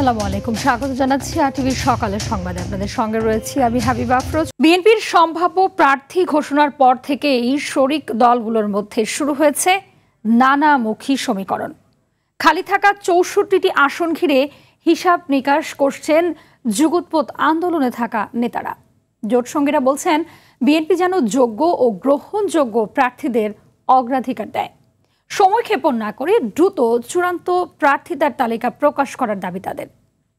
আসসালামু আলাইকুম, স্বাগত জানাচ্ছি আরটিভির সকালের সংবাদে। আপনাদের সঙ্গে রয়েছি আমি হাবিবা আফরোজ। বিএনপির সম্ভাব্য প্রার্থী ঘোষণার পর থেকেই শরিক দলগুলোর মধ্যে শুরু হয়েছে নানামুখী সমীকরণ। খালি থাকা ৬৪টি আসন ঘিরে হিসাব নিকাশ করছেন যুগোৎপদ আন্দোলনে থাকা নেতারা। জোটসঙ্গীরা বলছেন বিএনপি যেন যোগ্য ও গ্রহণযোগ্য প্রার্থীদের অগ্রাধিকার দেয়, সময় ক্ষেপণ না করে দ্রুত চূড়ান্ত প্রার্থীদের তালিকা প্রকাশ করার দাবি তাদের।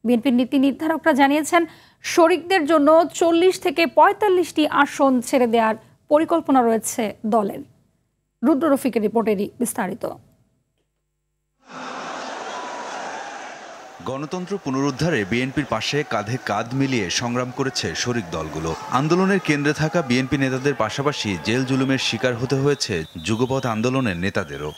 বিএনপির নীতি নির্ধারকরা জানিয়েছেন শরিকদের জন্য ৪০ থেকে ৪৫টি আসন ছেড়ে দেওয়ার পরিকল্পনা রয়েছে দলের। রুদ্র রফিকের রিপোর্টেরই বিস্তারিত। গণতন্ত্র পুনরুদ্ধারে বিএনপির পাশে কাঁধে কাঁধ মিলিয়ে সংগ্রাম করেছে শরিক দলগুলো। আন্দোলনের কেন্দ্রে থাকা বিএনপি নেতাদের পাশাপাশি জেল জুলুমের শিকার হতে হয়েছে যুগপৎ আন্দোলনের নেতাদেরও।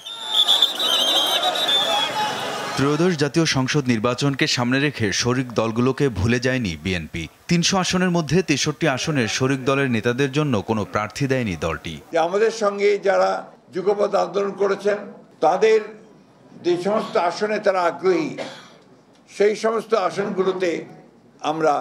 ত্রয়োদশ জাতীয় সংসদ নির্বাচনকে সামনে রেখে শরিক দলগুলোকে ভুলে যায়নি বিএনপি। ৩০০ আসনের মধ্যে ৬৩ আসনের শরিক দলের নেতাদের জন্য কোনো প্রার্থী দেয়নি দলটি। আমাদের সঙ্গে যারা যুগপৎ আন্দোলন করেছেন তাদের যে সমস্ত আসনে তারা আগ্রহী, সেই সমস্ত আসনগুলোতে আমরা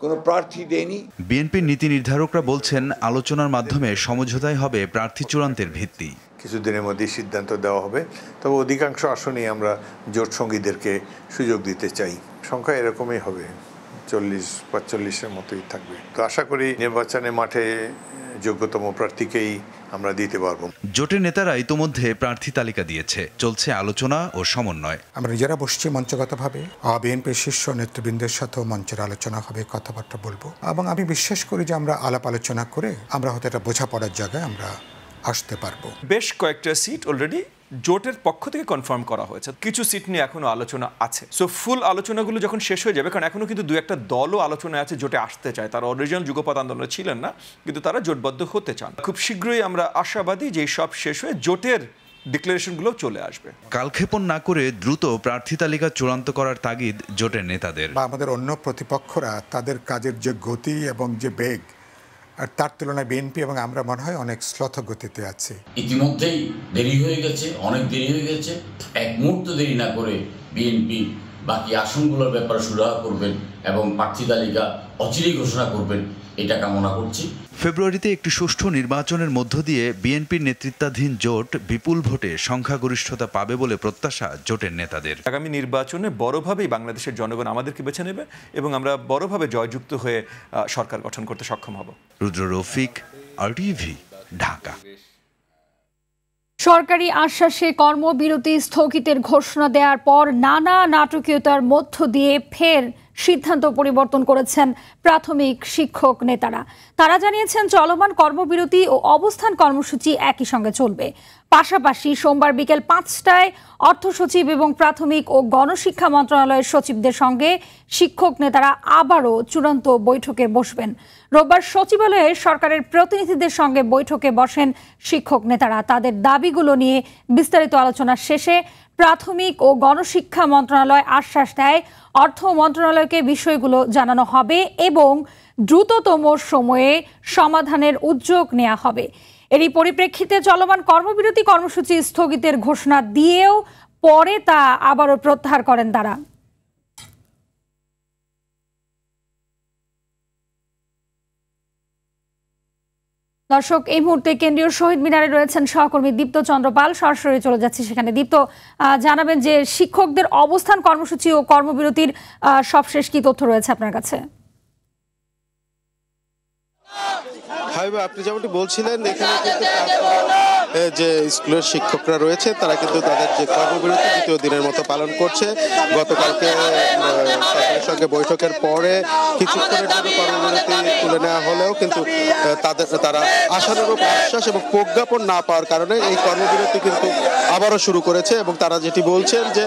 কোনো প্রার্থী দেইনি। বিএনপির নীতি নির্ধারকরা বলছেন আলোচনার মাধ্যমে সমঝোতাই হবে প্রার্থী চূড়ান্তের ভিত্তি। কিছুদিনের মধ্যে সিদ্ধান্ত দেওয়া হবে, তবে অধিকাংশ আসনেই আমরা জোট সঙ্গীদেরকে সুযোগ দিতে চাই। সংখ্যা এরকমই হবে, ৪০-৪৫-এর মতোই থাকবে। তো আশা করি নির্বাচনে মাঠে যোগ্যতম প্রার্থীকেই আমরা দিতে পারবো। জোটের নেতারা ইতোমধ্যে প্রার্থী তালিকা দিয়েছে, চলছে আলোচনা ও সমন্বয়। আমরা নিজেরা বসছি মঞ্চগতভাবে, বিএনপির শীর্ষ নেতৃবৃন্দের সাথেও মঞ্চের আলোচনা হবে, কথাবার্তা বলবো, এবং আমি বিশ্বাস করি যে আমরা আলাপ আলোচনা করে আমরা হয়তো একটা বোঝাপড়ার জায়গায় আমরা আসতে পারবো। বেশ কয়েকটা সিট অলরেডি জোটের পক্ষ থেকে কনফার্ম করা হয়েছে, কিছু সিট নিয়ে এখনো আলোচনা আছে। সো ফুল আলোচনাগুলো যখন শেষ হয়ে যাবে, কারণ এখনো কিন্তু দু একটা দলও আলোচনায় আছে জোটে আসতে চায়, তারা অরিজিনাল যুগপৎ আন্দোলনে ছিলেন না, কিন্তু তারা জোটবদ্ধ হতে চান। খুব শীঘ্রই আমরা আশাবাদী যে সব শেষ হয়ে জোটের ডিক্লারেশনগুলো চলে আসবে। কালক্ষেপণ না করে দ্রুত প্রার্থী তালিকা চূড়ান্ত করার তাগিদ জোটের নেতাদের। বা আমাদের অন্য প্রতিপক্ষরা তাদের কাজের যে গতি এবং যে বেগ, আর তার তুলনায় বিএনপি এবং আমরা মনে হয় অনেক শ্লথ গতিতে আছে। ইতিমধ্যেই দেরি হয়ে গেছে, অনেক দেরি হয়ে গেছে। এক মুহূর্ত দেরি না করে বিএনপি বাকি আসনগুলোর ব্যাপারে সুরাহা করবেন এবং প্রার্থী তালিকা অচিরেই ঘোষণা করবেন, এটা কামনা করছি। ফেব্রুয়ারিতে একটি সুষ্ঠু নির্বাচনের মধ্য দিয়ে বিএনপির নেতৃত্বাধীন জোট বিপুল ভোটে সংখ্যাগরিষ্ঠতা পাবে বলে প্রত্যাশা জোটের নেতাদের। আগামী নির্বাচনে বড়ভাবেই বাংলাদেশের জনগণ আমাদেরকে বেছে নেবে এবং আমরা বড়ভাবে জয়যুক্ত হয়ে সরকার গঠন করতে সক্ষম হব। রুদ্র রফিক, আরটিভি, ঢাকা। সরকারি আশ্বাসে কর্মবিরতি স্থগিতের ঘোষণা দেওয়ার পর নানা নাটকীয়তার মধ্য দিয়ে ফের সিদ্ধান্ত পরিবর্তন করেছেন প্রাথমিক শিক্ষক নেতারা। তারা জানিয়েছেন চলমান কর্মবিরতি ও অবস্থান কর্মসূচি একই সঙ্গে চলবে। পাশাপাশি সোমবার বিকেল ৫টায় অর্থ সচিব এবং প্রাথমিক ও গণশিক্ষা মন্ত্রণালয়ের সচিবদের সঙ্গে শিক্ষক নেতারা আবারও চূড়ান্ত বৈঠকে বসবেন। রোববার সচিবালয়ে সরকারের প্রতিনিধিদের সঙ্গে বৈঠকে বসেন শিক্ষক নেতারা। তাদের দাবিগুলো নিয়ে বিস্তারিত আলোচনা শেষে প্রাথমিক ও গণশিক্ষা মন্ত্রণালয় আশ্বাস দেয় অর্থ মন্ত্রণালয়কে বিষয়গুলো জানানো হবে এবং দ্রুততম সময়ে সমাধানের উদ্যোগ নেওয়া হবে। এরই পরিপ্রেক্ষিতে চলমান কর্মবিরতি কর্মসূচি স্থগিতের ঘোষণা দিয়েও পরে তা আবারও প্রত্যাহার করেন তারা। দর্শক, এই মুহূর্তে কেন্দ্রীয় শহীদ মিনারে রয়েছেন সহকর্মী দীপ্ত চন্দ্রপাল। সরাসরি চলে যাচ্ছি সেখানে। দীপ্ত, জানাবেন যে শিক্ষকদের অবস্থান কর্মসূচি ও কর্মবিরতির সবশেষ কি তথ্য রয়েছে আপনার কাছে? আপনি যেমনটি বলছিলেন, এখানে কিন্তু যে স্কুলের শিক্ষকরা রয়েছে তারা কিন্তু তাদের যে কর্মবিরতি দ্বিতীয় দিনের মতো পালন করছে। গতকালকে সরকারের সঙ্গে বৈঠকের পরে কিছুক্ষণের জন্য কর্মবিরতি তুলে নেওয়া হলেও কিন্তু তারা আশানুরূপ আশ্বাস এবং প্রজ্ঞাপন না পাওয়ার কারণে এই কর্মবিরতি কিন্তু আবারও শুরু করেছে। এবং তারা যেটি বলছেন যে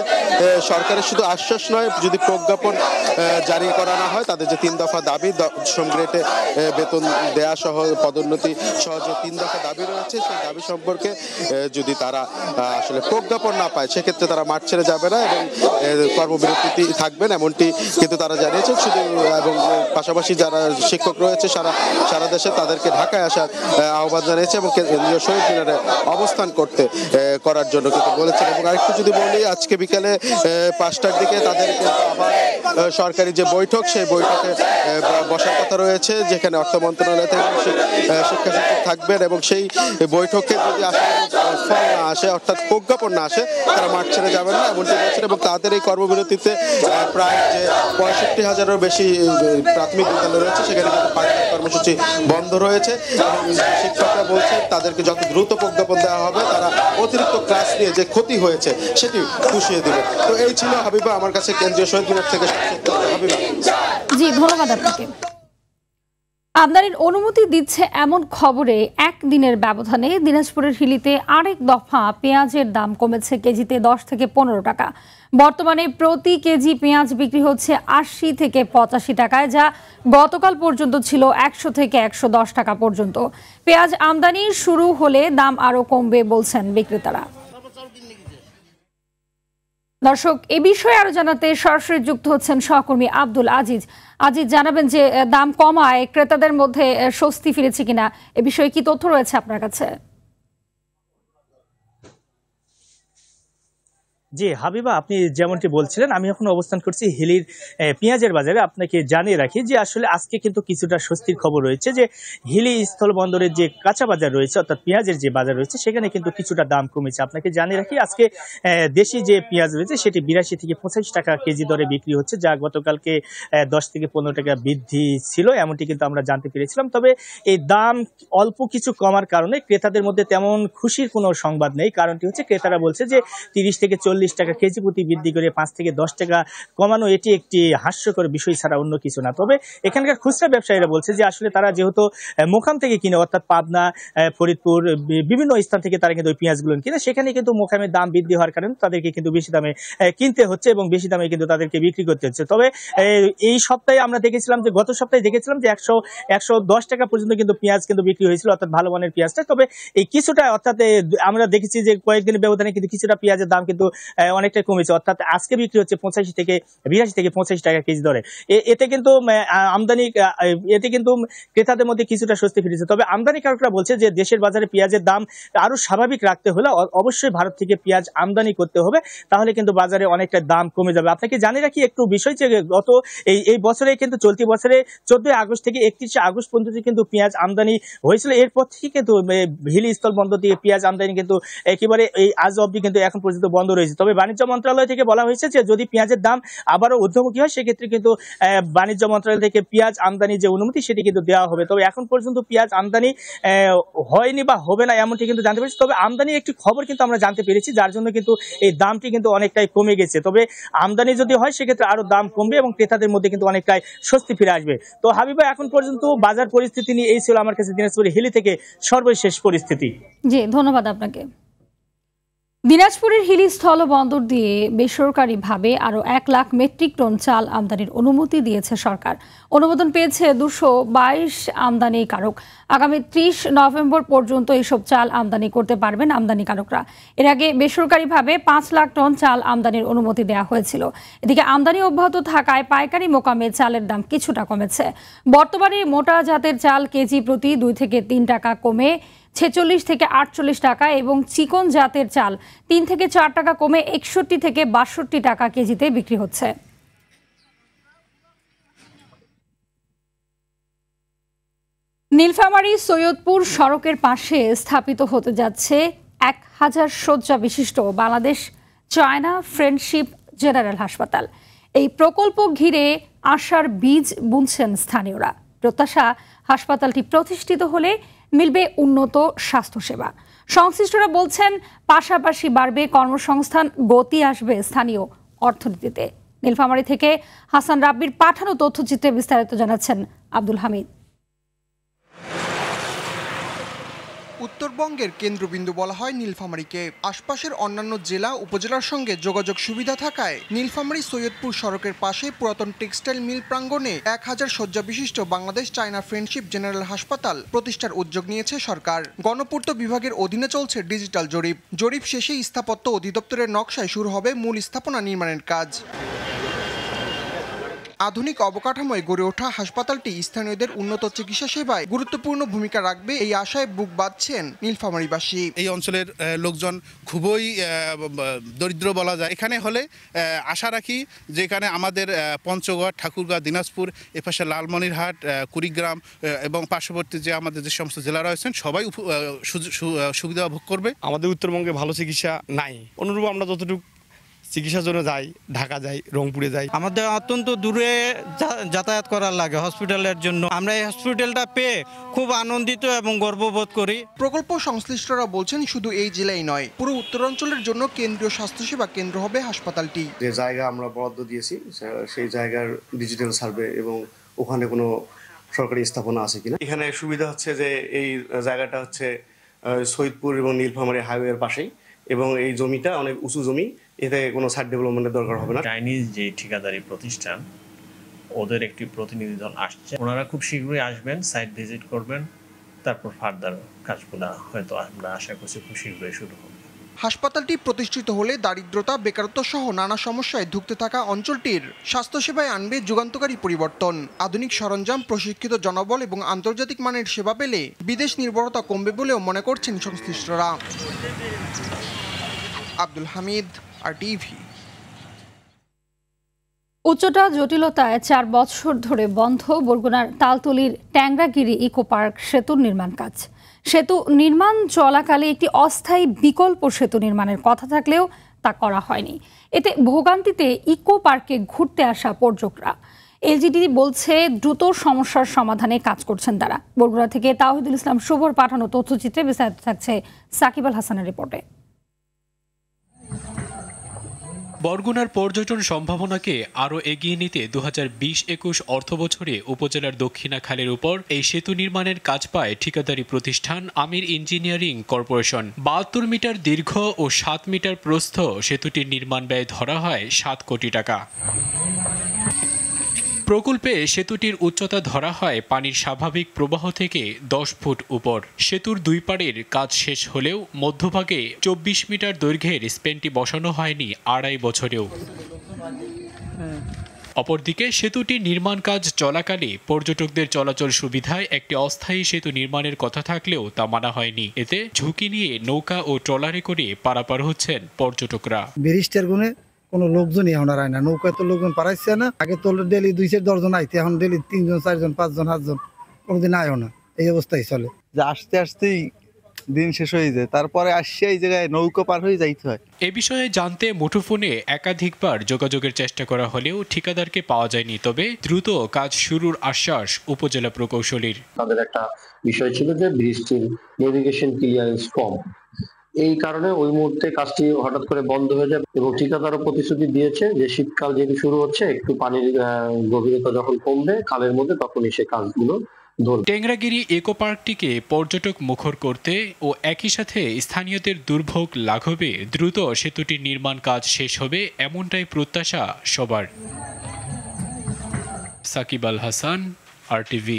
সরকারের শুধু আশ্বাস নয়, যদি প্রজ্ঞাপন জারি করা না হয় তাদের যে ৩ দফা দাবি, শ্রম গ্রেডে বেতন দেয়া সহ পদোন্নতি সহ যে ৩ দফা দাবি রয়েছে, সেই দাবি সম্পর্কে সম্পর্কে যদি তারা আসলে প্রজ্ঞাপন না পায় সেক্ষেত্রে তারা মাঠ ছেড়ে যাবে না এবং কর্মবিরতি থাকবেন এমনটি কিন্তু তারা জানিয়েছেন। শুধু এবং পাশাপাশি যারা শিক্ষক রয়েছে সারা দেশে তাদেরকে ঢাকায় আসার আহ্বান জানিয়েছে এবং কেন্দ্রীয় শহীদ মিনারে অবস্থান করার জন্য কিন্তু বলেছেন। এবং আরেকটু যদি বলি, আজকে বিকালে 5টার দিকে তাদের আবার সরকারি যে বৈঠক সেই বৈঠকে বসার কথা রয়েছে, যেখানে অর্থ মন্ত্রণালয় থেকে শিক্ষা সচিব থাকবেন এবং সেই বৈঠকে যদি ফল না আসে অর্থাৎ প্রজ্ঞাপন না আসে তারা মাঠ ছেড়ে যাবেন না এমনটি বলছেন। এবং তাদের এই কর্মবিরতিতে প্রায় যে 65,000-এরও বেশি প্রাথমিক বিদ্যালয় রয়েছে সেখানে কিন্তু পাঠদান কর্মসূচি বন্ধ রয়েছে এবং শিক্ষকরা বলছেন তাদেরকে যত দ্রুত প্রজ্ঞাপন দেওয়া হবে তারা অতিরিক্ত ক্লাস নিয়ে যে ক্ষতি হয়েছে সেটি পুষিয়ে দেবে। তো এই ছিল হাবিবা আমার কাছে কেন্দ্রীয় শহীদ মিনার থেকে। হাবিবা জি, ধন্যবাদ আপনাকে। আমদানির অনুমতি দিচ্ছে এমন খবরে একদিনের ব্যবধানে দিনাজপুরের হিলিতে আরেক দফা পেঁয়াজের দাম কমেছে কেজিতে 10 থেকে 15 টাকা। বর্তমানে প্রতি কেজি পেঁয়াজ বিক্রি হচ্ছে 80 থেকে 85 টাকায়, যা গতকাল পর্যন্ত ছিল 100 থেকে 110 টাকা পর্যন্ত। পেঁয়াজ আমদানি শুরু হলে দাম আরও কমবে বলছেন বিক্রেতারা। দর্শক, এ বিষয়ে আরো জানাতে সরাসরি যুক্ত হচ্ছেন সহকর্মী আব্দুল আজিজ। আজিজ, জানাবেন যে দাম কমায় ক্রেতাদের মধ্যে স্বস্তি ফিরেছে কিনা, এ বিষয়ে কি তথ্য রয়েছে আপনার কাছে? জি হাবিবা, আপনি যেমনটি বলছিলেন, আমি এখন অবস্থান করছি হিলির পেঁয়াজের বাজারে। আপনাকে জানিয়ে রাখি যে আসলে আজকে কিন্তু কিছুটা স্বস্তির খবর রয়েছে, যে হিলি স্থলবন্দরের যে কাঁচা বাজার রয়েছে অর্থাৎ পেঁয়াজের যে বাজার রয়েছে সেখানে কিন্তু কিছুটা দাম কমেছে। আপনাকে জানিয়ে রাখি আজকে দেশি যে পেঁয়াজ রয়েছে সেটি 82 থেকে 85 টাকা কেজি দরে বিক্রি হচ্ছে, যা গতকালকে 10 থেকে 15 টাকা বৃদ্ধি ছিল এমনটি কিন্তু আমরা জানতে পেরেছিলাম। তবে এই দাম অল্প কিছু কমার কারণে ক্রেতাদের মধ্যে তেমন খুশির কোনো সংবাদ নেই। কারণটি হচ্ছে ক্রেতারা বলছে যে 30 থেকে 40 টাকা কেজি প্রতি বৃদ্ধি করে 5 থেকে 10 টাকা কমানো এটি একটি হাস্যকর বিষয় ছাড়া অন্য কিছু না। তবে এখানকার খুচরা ব্যবসায়ীরা বলছে যে আসলে তারা যেহেতু মোকাম থেকে কিনে অর্থাৎ পাবনা, ফরিদপুর বিভিন্ন স্থান থেকে তারা কিন্তু ওই পেঁয়াজগুলো কিনে, সেখানে কিন্তু মোকামের দাম বৃদ্ধি হওয়ার কারণে তাদেরকে কিন্তু বেশি দামে কিনতে হচ্ছে এবং বেশি দামে কিন্তু তাদেরকে বিক্রি করতে হচ্ছে। তবে এই সপ্তাহে আমরা দেখেছিলাম যে গত সপ্তাহে দেখেছিলাম যে 110 টাকা পর্যন্ত কিন্তু পেঁয়াজ কিন্তু বিক্রি হয়েছিল অর্থাৎ ভালো মানের পেঁয়াজটা। তবে এই কিছুটা অর্থাৎ আমরা দেখেছি যে কয়েকদিনের ব্যবধানে কিন্তু কিছুটা পেঁয়াজের দাম কিন্তু অনেকটাই কমেছে, অর্থাৎ আজকে বিক্রি হচ্ছে 85 থেকে 85 টাকা কেজি দরে। এতে কিন্তু এতে কিন্তু ক্রেতাদের মধ্যে কিছুটা স্বস্তি ফিরেছে। তবে আমদানিকারকরা বলছে যে দেশের বাজারে পেঁয়াজের দাম আরো স্বাভাবিক রাখতে হলে অবশ্যই ভারত থেকে পেঁয়াজ আমদানি করতে হবে, তাহলে কিন্তু বাজারে অনেকটা দাম কমে যাবে। আপনাকে জানিয়ে রাখি একটু বিষয় যে গত এই বছরে কিন্তু চলতি বছরে 14 আগস্ট থেকে 31 আগস্ট পর্যন্ত কিন্তু পেঁয়াজ আমদানি হয়েছিল। এরপর থেকে কিন্তু হিলি স্থল বন্দর দিয়ে পেঁয়াজ আমদানি কিন্তু একেবারে এই আজ অবধি কিন্তু এখন পর্যন্ত বন্ধ রয়েছে। তবে বাণিজ্য মন্ত্রণালয় থেকে বলা হয়েছে যে যদি পেঁয়াজের দাম আবারও ঊর্ধ্বমুখী হয় সেক্ষেত্রে কিন্তু বাণিজ্য মন্ত্রণালয় থেকে পেঁয়াজ আমদানির যে অনুমতি সেটি কিন্তু দেওয়া হবে। তবে এখন পর্যন্ত পেঁয়াজ আমদানি হয়নি বা হবে না এমনটি কিন্তু জানতে পেরেছি। তবে আমদানির একটি খবর কিন্তু আমরা জানতে পেরেছি, যার জন্য কিন্তু এই দামটি কিন্তু অনেকটাই কমে গেছে। তবে আমদানি যদি হয় সেক্ষেত্রে আরো দাম কমবে এবং ক্রেতাদের মধ্যে কিন্তু অনেকটাই স্বস্তি ফিরে আসবে। তো হাবিবা, এখন পর্যন্ত বাজার পরিস্থিতি নিয়ে এই ছিল আমার কাছে দিনাজপুরের হিলি থেকে সর্বশেষ পরিস্থিতি। জি, ধন্যবাদ আপনাকে। দিনাজপুরের হিলি স্থল বন্দর দিয়ে বেসরকারিভাবে আরও 1 লাখ মেট্রিক টন চাল আমদানির অনুমতি দিয়েছে সরকার। অনুমোদন পেয়েছে 222 আমদানিকারক। আগামী 30 নভেম্বর পর্যন্ত এসব চাল আমদানি করতে পারবেন আমদানিকারকরা। এর আগে বেসরকারিভাবে 5 লাখ টন চাল আমদানির অনুমতি দেওয়া হয়েছিল। এদিকে আমদানি অব্যাহত থাকায় পাইকারি মোকামে চালের দাম কিছুটা কমেছে। বর্তমানে মোটা জাতের চাল কেজি প্রতি 2 থেকে 3 টাকা কমে 46 থেকে 48 টাকা এবং চিকন জাতের চাল 3 থেকে 4 টাকা কমে 61 থেকে 62 টাকা কেজিতে বিক্রি হচ্ছে। নীলফামারী সৈয়দপুর সড়কের পাশে স্থাপিত হতে যাচ্ছে 1000 শয্যা বিশিষ্ট বাংলাদেশ চায়না ফ্রেন্ডশিপ জেনারেল হাসপাতাল। এই প্রকল্প ঘিরে আশার বীজ বুনছেন স্থানীয়রা। প্রত্যাশা, হাসপাতালটি প্রতিষ্ঠিত হলে মিলবে উন্নত স্বাস্থ্যসেবা। সংশ্লিষ্টরা বলছেন পাশাপাশি বাড়বে কর্মসংস্থান, গতি আসবে স্থানীয় অর্থনীতিতে। নীলফামারী থেকে হাসান রাব্বির পাঠানো তথ্যচিত্রে বিস্তারিত জানাচ্ছেন আব্দুল হামিদ। উত্তরবঙ্গের কেন্দ্রবিন্দু বলা হয় নীলফামারীকে। আশপাশের অন্যান্য জেলা উপজেলার সঙ্গে যোগাযোগ সুবিধা থাকায় নীলফামারী সৈয়দপুর সড়কের পাশে পুরাতন টেক্সটাইল মিল প্রাঙ্গণে 1000 শয্যা বিশিষ্ট বাংলাদেশ চায়না ফ্রেন্ডশিপ জেনারেল হাসপাতাল প্রতিষ্ঠার উদ্যোগ নিয়েছে সরকার। গণপূর্ত বিভাগের অধীনে চলছে ডিজিটাল জরিপ শেষে স্থাপত্য অধিদপ্তরের নকশায় শুরু হবে মূল স্থাপনা নির্মাণের কাজ। আধুনিক অবকাঠামোয় গড়ে ওঠা হাসপাতালটি স্থানীয়দের উন্নত চিকিৎসা সেবায় গুরুত্বপূর্ণ ভূমিকা রাখবে এই আশায় বুক বাঁধছেন নীলফামারীবাসী। এই অঞ্চলের লোকজন খুবই দরিদ্র বলা যায়। এখানে হলে আশা রাখি যে এখানে আমাদের পঞ্চগড়, ঠাকুরগাঁও, দিনাজপুর, এপাশে লালমনিরহাট, কুড়িগ্রাম এবং পার্শ্ববর্তী যে আমাদের যে সমস্ত জেলা রয়েছেন সবাই সুবিধা ভোগ করবে। আমাদের উত্তরবঙ্গে ভালো চিকিৎসা নাই, অনুরূপ আমরা যতটুকু চিকিৎসার জন্য যাই, ঢাকা যাই, রংপুরে যাই। আমাদের অত্যন্ত দূরে যাতায়াত করার লাগে হসপিটালের জন্য। আমরা এই হসপিটালটা পেয়ে খুব আনন্দিত এবং গর্ববোধ করি। প্রকল্প সংশ্লিষ্টরা বলছেন শুধু এই জেলায় নয়, পুরো উত্তরাঞ্চলের জন্য কেন্দ্রীয় স্বাস্থ্যসেবা কেন্দ্র হবে হাসপাতালটি। যে জায়গা আমরা বরাদ্দ দিয়েছি সেই জায়গার ডিজিটাল সার্ভে এবং ওখানে কোনো সরকারি স্থাপনা আছে কিনা। এখানে সুবিধা হচ্ছে যে এই জায়গাটা হচ্ছে সৈয়দপুর এবং নীলফামারী হাইওয়ের পাশেই এবং এই জমিটা অনেক উঁচু জমি, এতে কোনো সাইড ডেভেলপমেন্টের দরকার হবে না। চাইনিজ যে ঠিকাদারি প্রতিষ্ঠান, ওদের একটি প্রতিনিধি দল আসছে, ওনারা খুব শীঘ্রই আসবেন, সাইট ভিজিট করবেন, তারপর ফার্দার কাজগুলা হয়তো আমরা আশা করছি খুব শীঘ্রই শুরু হবে। হাসপাতালটি প্রতিষ্ঠিত হলে দারিদ্রতা, বেকারত্ব সহ নানা সমস্যায় ধুঁকতে থাকা অঞ্চলটির স্বাস্থ্যসেবায় আনবে যুগান্তকারী পরিবর্তন। আধুনিক সরঞ্জাম, প্রশিক্ষিত জনবল এবং আন্তর্জাতিক মানের সেবা পেলে বিদেশ নির্ভরতা কমবে বলেও মনে করছেন সংশ্লিষ্টরা। আব্দুল হামিদ, RTV। উচ্চতা জটিলতায় 4 বছর ধরে বন্ধ বরগুনার তালতলির ট্যাংরাগিরি ইকো পার্ক সেতুর নির্মাণ কাজ। সেতু নির্মাণ চলাকালে একটি অস্থায়ী বিকল্প সেতু নির্মাণের কথা থাকলেও তা করা হয়নি। এতে ভোগান্তিতে ইকো পার্কে ঘুরতে আসা পর্যটকরা। এলজিডি বলছে দ্রুত সমস্যার সমাধানে কাজ করছেন তারা। বরগুনা থেকে তাওহিদুল ইসলাম শুভর পাঠানো তথ্যচিত্রে বিস্তারিত থাকছে সাকিব আল হাসানের রিপোর্টে। বরগুনার পর্যটন সম্ভাবনাকে আরও এগিয়ে নিতে 2020-21 অর্থবছরে উপজেলার দক্ষিণা খালের উপর এই সেতু নির্মাণের কাজ পায় ঠিকাদারি প্রতিষ্ঠান আমির ইঞ্জিনিয়ারিং কর্পোরেশন। 72 মিটার দীর্ঘ ও 7 মিটার প্রস্থ সেতুটির নির্মাণ ব্যয় ধরা হয় 7 কোটি টাকা। প্রকল্পে সেতুটির উচ্চতা ধরা হয় পানির স্বাভাবিক প্রবাহ থেকে 10 ফুট উপর। সেতুর দুই পাড়ের কাজ শেষ হলেও মধ্যভাগে 24 মিটার দৈর্ঘ্যের স্প্যানটি বসানো হয়নি 2.5 বছরেও। অপরদিকে সেতুটির নির্মাণ কাজ চলাকালে পর্যটকদের চলাচল সুবিধায় একটি অস্থায়ী সেতু নির্মাণের কথা থাকলেও তা মানা হয়নি। এতে ঝুঁকি নিয়ে নৌকা ও ট্রলারে করে পারাপার হচ্ছেন পর্যটকরা। ব্রিজটার গুণে কোনো লোকজনই এখন আর না, নৌকায় তো লোকজন পারাইছে না। আগে তো ডেলি 2-10 জন আইতে, এখন ডেলি 3 জন 4 জন 5 জন 7 জন কোনোদিন আয়ও না। এই অবস্থায় চলে যে আস্তে আস্তেই দিন শেষ হয়ে যায়, তারপরে আসছে এই জায়গায় নৌকা পার হয়ে যাইতে হয়। এ বিষয়ে জানতে মুঠোফোনে একাধিকবার যোগাযোগের চেষ্টা করা হলেও ঠিকাদারকে পাওয়া যায়নি। তবে দ্রুত কাজ শুরুর আশ্বাস উপজেলা প্রকৌশলীর। তাদের একটা বিষয় ছিল যে ব্রিজটির নেভিগেশন ক্লিয়ারেন্স কম, এই কারণে ওই মুহূর্তে কাজটি হঠাৎ করে বন্ধ হয়ে যায় এবং ঠিকাদারও প্রতিশ্রুতি দিয়েছে যে শীতকাল যেহেতু শুরু হচ্ছে, একটু পানির গভীরতা যখন কমবে খালের মধ্যে তখনই সে কাজগুলো ধরবে। ট্যাংরাগিরি ইকো পার্কটিকে পর্যটক মুখর করতে ও একই সাথে স্থানীয়দের দুর্ভোগ লাঘবে দ্রুত সেতুটির নির্মাণ কাজ শেষ হবে, এমনটাই প্রত্যাশা সবার। সাকিব আল হাসান, RTV।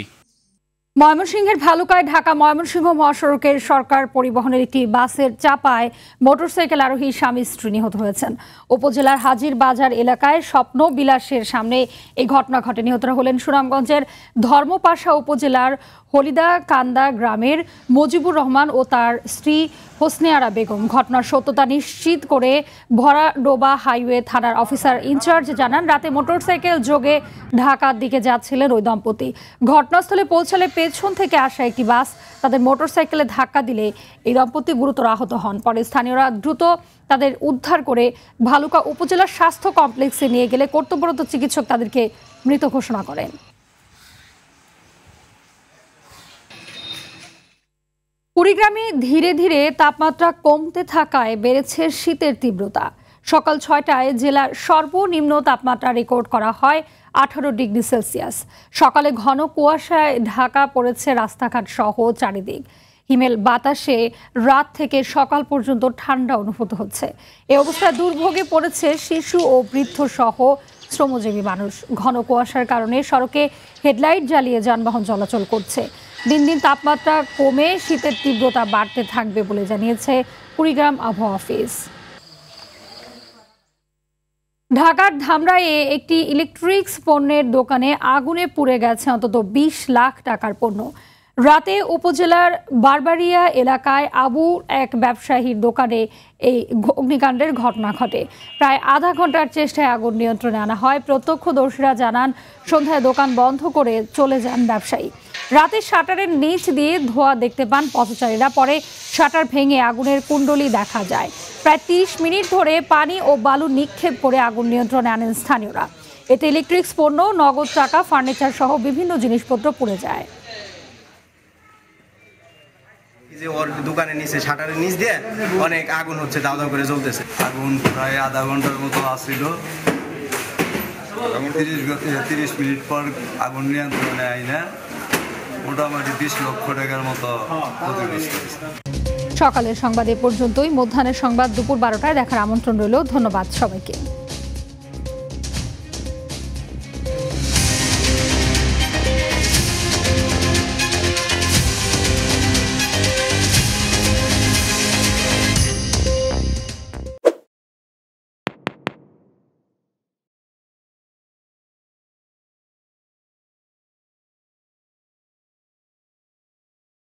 ময়মনসিংহের ভালুকায় ঢাকা ময়মনসিংহ মহাসড়কের সরকার পরিবহনের একটি বাসের চাপায় মোটরসাইকেল আরোহী স্বামী স্ত্রী নিহত হয়েছেন। উপজেলার হাজির বাজার এলাকায় স্বপ্ন বিলাসের সামনে এই ঘটনা ঘটে। নিহতরা হলেন সুনামগঞ্জের ধর্মপাশা উপজেলার হলিদা কান্দা গ্রামের মুজিবুর রহমান ও তার স্ত্রী হোসনে আরা বেগম। ঘটনার সত্যতা নিশ্চিত করে ভরাডোবা হাইওয়ে থানার অফিসার ইনচার্জ জানান, রাতে মোটরসাইকেল যোগে ঢাকার দিকে যাচ্ছিলেন ওই দম্পতি। ঘটনাস্থলে পৌঁছালে পেছন থেকে আসা একটি বাস তাদের মোটরসাইকেলে ধাক্কা দিলে এই দম্পতি গুরুতর আহত হন। পরে স্থানীয়রা দ্রুত তাদের উদ্ধার করে ভালুকা উপজেলা স্বাস্থ্য কমপ্লেক্সে নিয়ে গেলে কর্তব্যরত চিকিৎসক তাদেরকে মৃত ঘোষণা করেন। কুড়িগ্রামে ধীরে ধীরে তাপমাত্রা কমতে থাকায় বেড়েছে শীতের তীব্রতা। সকাল 6টায় জেলার সর্বনিম্ন তাপমাত্রা রেকর্ড করা হয় 18 ডিগ্রি সেলসিয়াস। সকালে ঘন কুয়াশায় ঢাকা পড়েছে রাস্তাঘাট সহ চারিদিক। হিমেল বাতাসে রাত থেকে সকাল পর্যন্ত ঠান্ডা অনুভূত হচ্ছে। এ অবস্থায় দুর্ভোগে পড়েছে শিশু ও বৃদ্ধ সহ শ্রমজীবী মানুষ। ঘন কুয়াশার কারণে সড়কে হেডলাইট জ্বালিয়ে যানবাহন চলাচল করছে। দিন দিন তাপমাত্রা কমে শীতের তীব্রতা বাড়তে থাকবে বলে জানিয়েছে কুড়িগ্রাম আবহাওয়া অফিস। ঢাকার ধামরাইয়ে একটি ইলেকট্রিক্স পণ্যের দোকানে আগুনে পুড়ে গেছে অন্তত 20 লাখ টাকার পণ্য। রাতে উপজেলার বারবারিয়া এলাকায় এক ব্যবসায়ীর দোকানে এই অগ্নিকাণ্ডের ঘটনা ঘটে। প্রায় আধা ঘন্টার চেষ্টায় আগুন নিয়ন্ত্রণে আনা হয়। প্রত্যক্ষদর্শীরা জানান, সন্ধ্যায় দোকান বন্ধ করে চলে যান ব্যবসায়ী। রাতে শাটারের নিচ দিয়ে ধোঁয়া দেখতে পান পথচারীরা। পরে শাটার ভেঙে আগুনের কুণ্ডলি দেখা যায়। প্রায় 30 মিনিট ধরে পানি ও বালু নিক্ষেপ করে আগুন নিয়ন্ত্রণে আনেন স্থানীয়রা। এতে ইলেকট্রিক্স পণ্য, নগদ টাকা, ফার্নিচার সহ বিভিন্ন জিনিসপত্র পুড়ে যায়। যে ওর দোকানের নিচে শাটারের নিচ দিয়ে অনেক আগুন হচ্ছে, দাও দাও করে জ্বলতেছে। আগুন প্রায় আধা ঘন্টার মতো আসছিল। 30 মিনিট পর আগুন নিয়ন্ত্রণে আইনা মোটামুটি 20 লক্ষ টাকার মতো ক্ষতিগ্রস্ত হয়েছে। সকালের সংবাদ এ পর্যন্তই। মধ্যাহ্নের সংবাদ দুপুর 12টায় দেখার আমন্ত্রণ রইল। ধন্যবাদ সবাইকে।